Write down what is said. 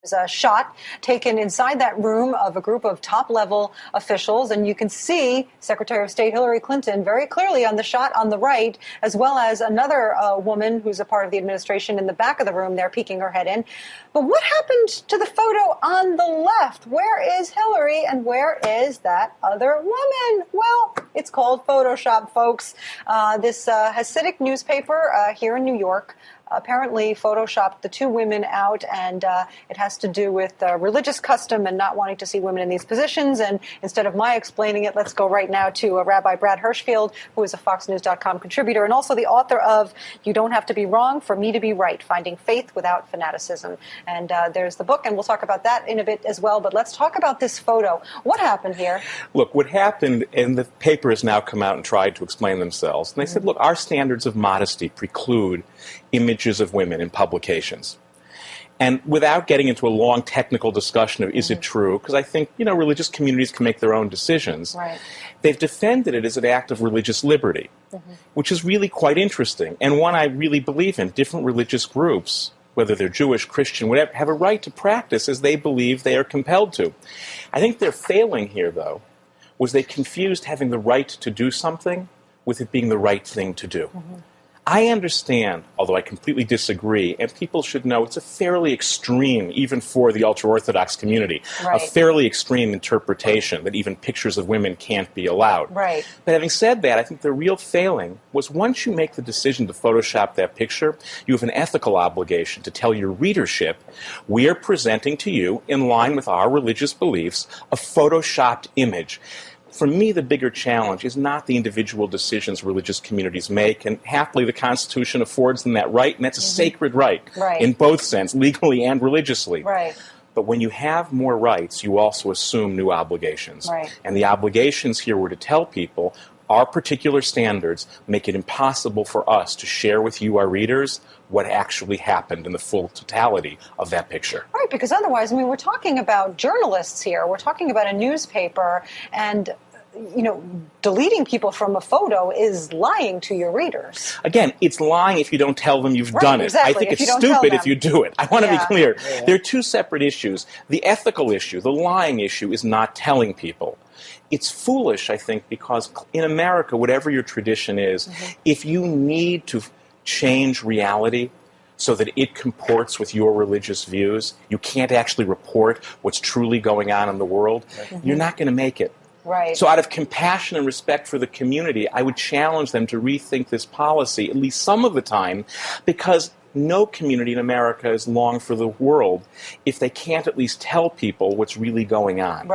There's a shot taken inside that room of a group of top-level officials, and you can see Secretary of State Hillary Clinton very clearly on the shot on the right, as well as another woman who's a part of the administration in the back of the room there, peeking her head in. But what happened to the photo on the left? Where is Hillary, and where is that other woman? Well, it's called Photoshop, folks. This Hasidic newspaper here in New York apparently photoshopped the two women out, and it has to do with religious custom and not wanting to see women in these positions. And instead of my explaining it, let's go right now to Rabbi Brad Hirschfield, who is a FoxNews.com contributor and also the author of You Don't Have to Be Wrong for Me to Be Right, Finding Faith Without Fanaticism. And there's the book, and we'll talk about that in a bit as well. But let's talk about this photo. What happened here? Look, what happened, and the paper has now come out and tried to explain themselves. And they said, look, our standards of modesty preclude images of women in publications. And without getting into a long technical discussion of is it true, because I think, religious communities can make their own decisions, right. They've defended it as an act of religious liberty, which is really quite interesting, and one I really believe in. Different religious groups, whether they're Jewish, Christian, whatever, have a right to practice as they believe they are compelled to. I think their failing here, though, was they confused having the right to do something with it being the right thing to do. I understand, although I completely disagree, and people should know it's a fairly extreme, even for the ultra-Orthodox community, right. A fairly extreme interpretation that even pictures of women can't be allowed. Right. But having said that, I think the real failing was once you make the decision to Photoshop that picture, you have an ethical obligation to tell your readership, we are presenting to you, in line with our religious beliefs, a Photoshopped image. For me, the bigger challenge is not the individual decisions religious communities make, and happily the Constitution affords them that right, and that's a sacred right, in both sense, legally and religiously. Right. But when you have more rights, you also assume new obligations. Right. And the obligations here were to tell people our particular standards make it impossible for us to share with you, our readers, what actually happened in the full totality of that picture. Right, because otherwise, we're talking about journalists here. We're talking about a newspaper, and deleting people from a photo is lying to your readers. Again, it's lying if you don't tell them you've done it. Exactly. I think it's stupid if you do it. I want to be clear. There are two separate issues. The ethical issue, the lying issue, is not telling people. It's foolish, I think, because in America, whatever your tradition is, if you need to change reality so that it comports with your religious views, you can't actually report what's truly going on in the world, you're not going to make it. Right. So out of compassion and respect for the community, I would challenge them to rethink this policy at least some of the time, because no community in America is long for the world if they can't at least tell people what's really going on. Right.